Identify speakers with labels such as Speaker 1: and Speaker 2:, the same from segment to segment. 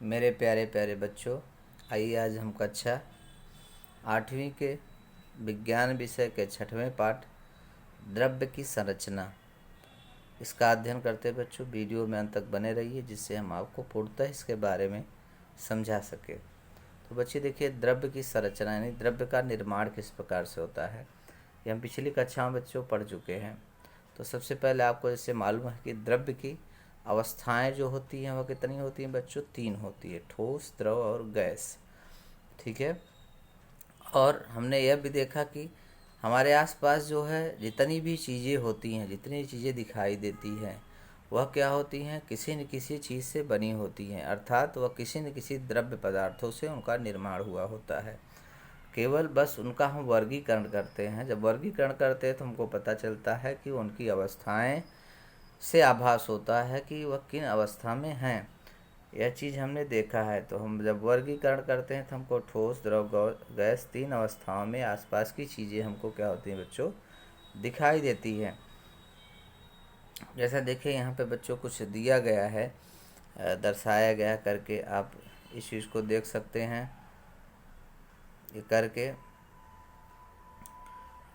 Speaker 1: मेरे प्यारे प्यारे बच्चों, आइए आज हम कक्षा 8वीं के विज्ञान विषय के 6वें पाठ द्रव्य की संरचना इसका अध्ययन करते बच्चों। वीडियो में अंत तक बने रहिए जिससे हम आपको पूर्णतः इसके बारे में समझा सके। तो बच्चे देखिए, द्रव्य की संरचना यानी द्रव्य का निर्माण किस प्रकार से होता है, ये हम पिछली कक्षा में बच्चों पढ़ चुके हैं। तो सबसे पहले आपको जैसे मालूम है कि द्रव्य की अवस्थाएं जो होती हैं वह कितनी होती हैं बच्चों? 3 होती है, ठोस, द्रव और गैस। ठीक है। और हमने यह भी देखा कि हमारे आसपास जो है जितनी भी चीज़ें होती हैं, जितनी चीज़ें दिखाई देती हैं, वह क्या होती हैं? किसी न किसी चीज़ से बनी होती हैं, अर्थात वह किसी न किसी द्रव्य पदार्थों से उनका निर्माण हुआ होता है। केवल बस उनका हम वर्गीकरण करते हैं। जब वर्गीकरण करते हैं तो हमको पता चलता है कि उनकी अवस्थाएं से आभास होता है कि वह किन अवस्था में हैं। यह चीज़ हमने देखा है। तो हम जब वर्गीकरण करते हैं तो हमको ठोस, द्रव, गैस 3 अवस्थाओं में आसपास की चीज़ें हमको क्या होती हैं बच्चों? दिखाई देती हैं। जैसा देखिए यहाँ पे बच्चों कुछ दिया गया है, दर्शाया गया करके, आप इस चीज़ को देख सकते हैं। ये करके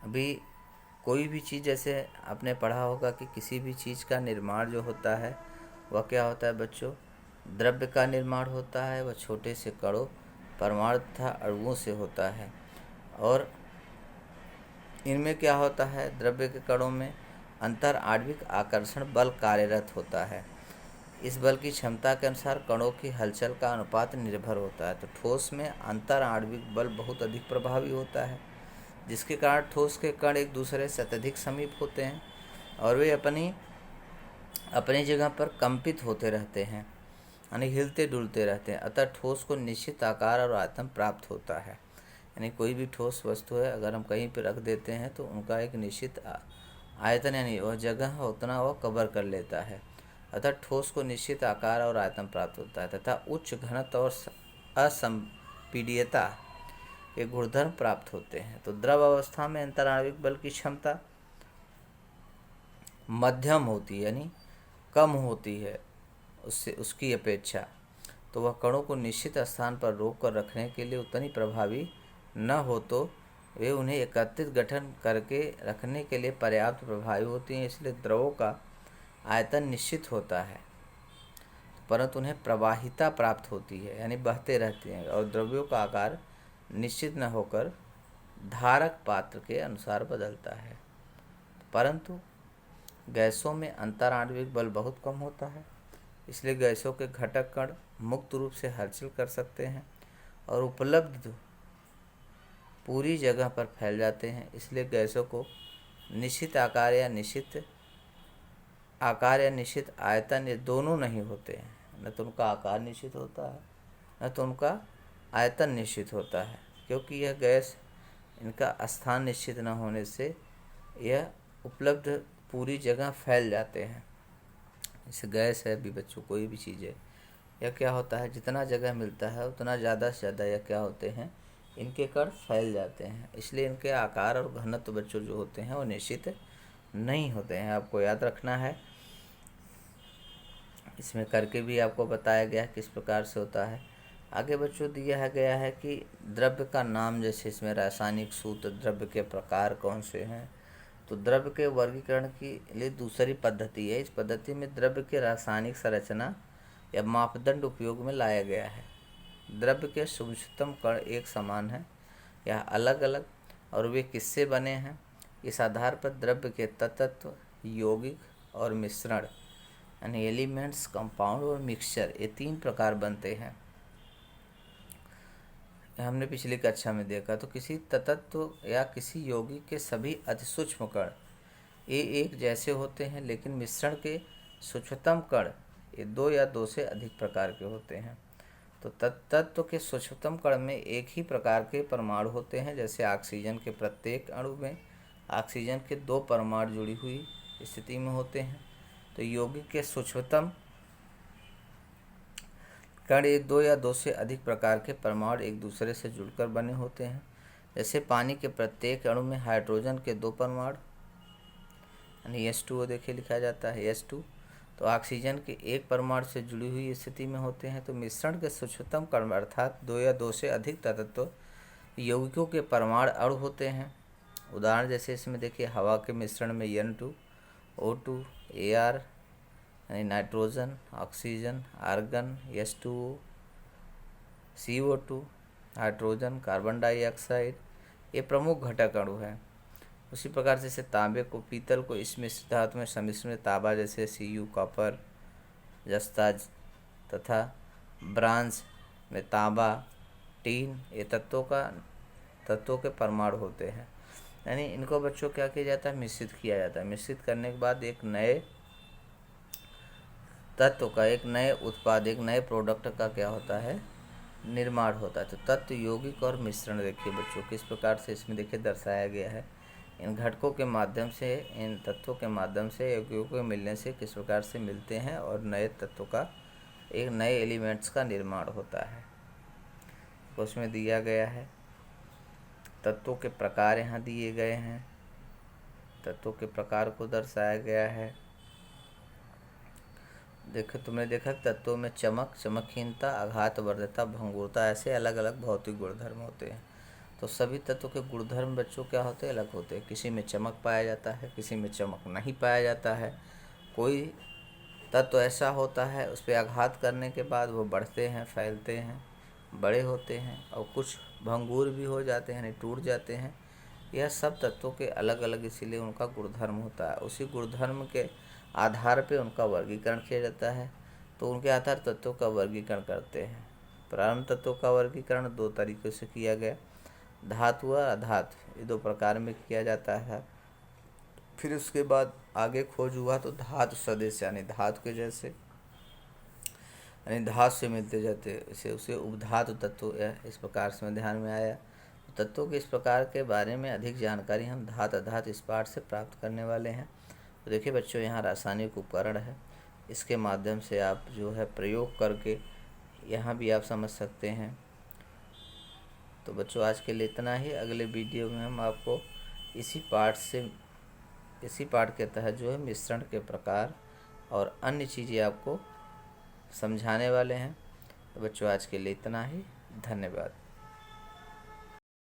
Speaker 1: अभी कोई भी चीज़, जैसे आपने पढ़ा होगा कि किसी भी चीज़ का निर्माण जो होता है वह क्या होता है बच्चों? द्रव्य का निर्माण होता है। वह छोटे से कणों, परमाणु तथा अणुओं से होता है। और इनमें क्या होता है? द्रव्य के कणों में अंतर आणविक आकर्षण बल कार्यरत होता है। इस बल की क्षमता के अनुसार कणों की हलचल का अनुपात निर्भर होता है। तो ठोस में अंतर आणविक बल बहुत अधिक प्रभावी होता है, जिसके कारण ठोस के कण एक दूसरे से अत्यधिक समीप होते हैं और वे अपनी जगह पर कंपित होते रहते हैं, यानी हिलते डुलते रहते हैं। अतः ठोस को निश्चित आकार और आयतन प्राप्त होता है। यानी कोई भी ठोस वस्तु है, अगर हम कहीं पर रख देते हैं तो उनका एक निश्चित आयतन यानी वह जगह उतना वह कवर कर लेता है। अतः ठोस को निश्चित आकार और आयतन प्राप्त होता है तथा उच्च घनत्व और असंपीड्यता के गुणधर्म प्राप्त होते हैं। तो द्रव अवस्था में अंतराणविक बल की क्षमता मध्यम होती है, यानी कम होती है उससे उसकी अपेक्षा। तो वह कणों को निश्चित स्थान पर रोक कर रखने के लिए उतनी प्रभावी न हो, तो वे उन्हें एकत्रित गठन करके रखने के लिए पर्याप्त प्रभावी होती हैं। इसलिए द्रवों का आयतन निश्चित होता है, परंतु उन्हें प्रवाहिता प्राप्त होती है, यानी बहते रहते हैं। और द्रव्यों का आकार निश्चित न होकर धारक पात्र के अनुसार बदलता है। परंतु गैसों में अंतराणविक बल बहुत कम होता है, इसलिए गैसों के घटक कण मुक्त रूप से हलचल कर सकते हैं और उपलब्ध पूरी जगह पर फैल जाते हैं। इसलिए गैसों को निश्चित आकार या निश्चित आयतन, ये दोनों नहीं होते हैं। न तो उनका आकार निश्चित होता है, न तो उनका आयतन निश्चित होता है, क्योंकि यह गैस, इनका स्थान निश्चित न होने से यह उपलब्ध पूरी जगह फैल जाते हैं। जैसे गैस है भी बच्चों, कोई भी चीज़ है, यह क्या होता है? जितना जगह मिलता है उतना ज़्यादा से ज़्यादा यह क्या होते हैं? इनके कण फैल जाते हैं। इसलिए इनके आकार और घनत्व बच्चों जो होते हैं वो निश्चित नहीं होते हैं। आपको याद रखना है। इसमें करके भी आपको बताया गया किस प्रकार से होता है। आगे बच्चों दिया गया है कि द्रव्य का नाम, जैसे इसमें रासायनिक सूत्र, द्रव्य के प्रकार कौन से हैं। तो द्रव्य के वर्गीकरण के लिए दूसरी पद्धति है। इस पद्धति में द्रव्य के रासायनिक संरचना या मापदंड उपयोग में लाया गया है। द्रव्य के सूक्ष्मतम कण एक समान हैं या अलग अलग, और वे किससे बने हैं? इस आधार पर द्रव्य के तत्व, यौगिक और मिश्रण, यानी एलिमेंट्स, कंपाउंड और मिक्सचर, ये 3 प्रकार बनते हैं। हमने पिछली कक्षा में देखा। तो किसी तत्व या किसी यौगिक के सभी अतिसूक्ष्म कण ये एक जैसे होते हैं, लेकिन मिश्रण के सूक्ष्मतम कण ये 2 या 2 से अधिक प्रकार के होते हैं। तो तत्व के सूक्ष्मतम कण में एक ही प्रकार के परमाणु होते हैं। जैसे ऑक्सीजन के प्रत्येक अणु में ऑक्सीजन के 2 परमाणु जुड़ी हुई स्थिति में होते हैं। तो यौगिक के सूक्ष्मतम कण एक 2 या 2 से अधिक प्रकार के परमाणु एक दूसरे से जुड़कर बने होते हैं। जैसे पानी के प्रत्येक अणु में हाइड्रोजन के 2 परमाणु, यानी H2O देखिए लिखा जाता है H2, तो ऑक्सीजन के एक परमाणु से जुड़ी हुई स्थिति में होते हैं। तो मिश्रण के सूक्ष्मतम कण अर्थात 2 या 2 से अधिक तत्व यौगिकों के परमाणु अणु होते हैं। उदाहरण जैसे इसमें देखिए, हवा के मिश्रण में N2, O2, Ar यानी nitrogen, oxygen, argon, H2O, CO2, hydrogen, carbon dioxide, ये प्रमुख घटक अणु हैं। उसी प्रकार से जैसे तांबे को, पीतल को इस मिश्र धातु में सम्मिश्रण में तांबा जैसे Cu, कॉपर, जस्ता तथा ब्रांज में तांबा, टीन, ये तत्वों के परमाणु होते हैं। यानी इनको बच्चों क्या किया जाता है, मिश्रित किया जाता है। मिश्रित करने के बाद एक नए तत्व का, एक नए उत्पाद, एक नए प्रोडक्ट का क्या होता है, निर्माण होता है। तो तत्व, यौगिक और मिश्रण देखिए बच्चों किस प्रकार से इसमें देखिए दर्शाया गया है। इन घटकों के माध्यम से, इन तत्वों के माध्यम से यौगिकों के मिलने से किस प्रकार से मिलते हैं और नए तत्वों का, एक नए एलिमेंट्स का निर्माण होता है। तो उसमें दिया गया है, तत्वों के प्रकार यहाँ दिए गए हैं, तत्वों के प्रकार को दर्शाया गया है। देखो, तुमने देखा तत्वों में चमक, चमकहीनता, आघातवर्धकता, भंगुरता, ऐसे अलग अलग भौतिक गुणधर्म होते हैं। तो सभी तत्वों के गुणधर्म बच्चों क्या होते हैं, अलग होते हैं। किसी में चमक पाया जाता है, किसी में चमक नहीं पाया जाता है। कोई तत्व ऐसा होता है उस पर आघात करने के बाद वो बढ़ते हैं, फैलते हैं, बड़े होते हैं, और कुछ भंगुर भी हो जाते हैं, यानी टूट जाते हैं। यह सब तत्वों के अलग अलग इसीलिए उनका गुणधर्म होता है। उसी गुणधर्म के आधार पे उनका वर्गीकरण किया जाता है। तो उनके आधार तत्वों का वर्गीकरण करते हैं। प्रारंभ तत्वों का वर्गीकरण 2 तरीक़ों से किया गया, धातु और अधातु, ये 2 प्रकार में किया जाता है। फिर उसके बाद आगे खोज हुआ तो धातु सदृश, यानी धातु के जैसे, यानी धातु से मिलते जाते, इसे उसे उपधातु तत्व, इस प्रकार से ध्यान में आया। तत्वों के इस प्रकार के बारे में अधिक जानकारी हम धातु अधातु इस पाठ से प्राप्त करने वाले हैं। तो देखिए बच्चों, यहाँ रासायनिक उपकरण है, इसके माध्यम से आप जो है प्रयोग करके यहाँ भी आप समझ सकते हैं। तो बच्चों आज के लिए इतना ही। अगले वीडियो में हम आपको इसी पाठ के तहत जो है मिश्रण के प्रकार और अन्य चीज़ें आपको समझाने वाले हैं। तो बच्चों आज के लिए इतना ही। धन्यवाद।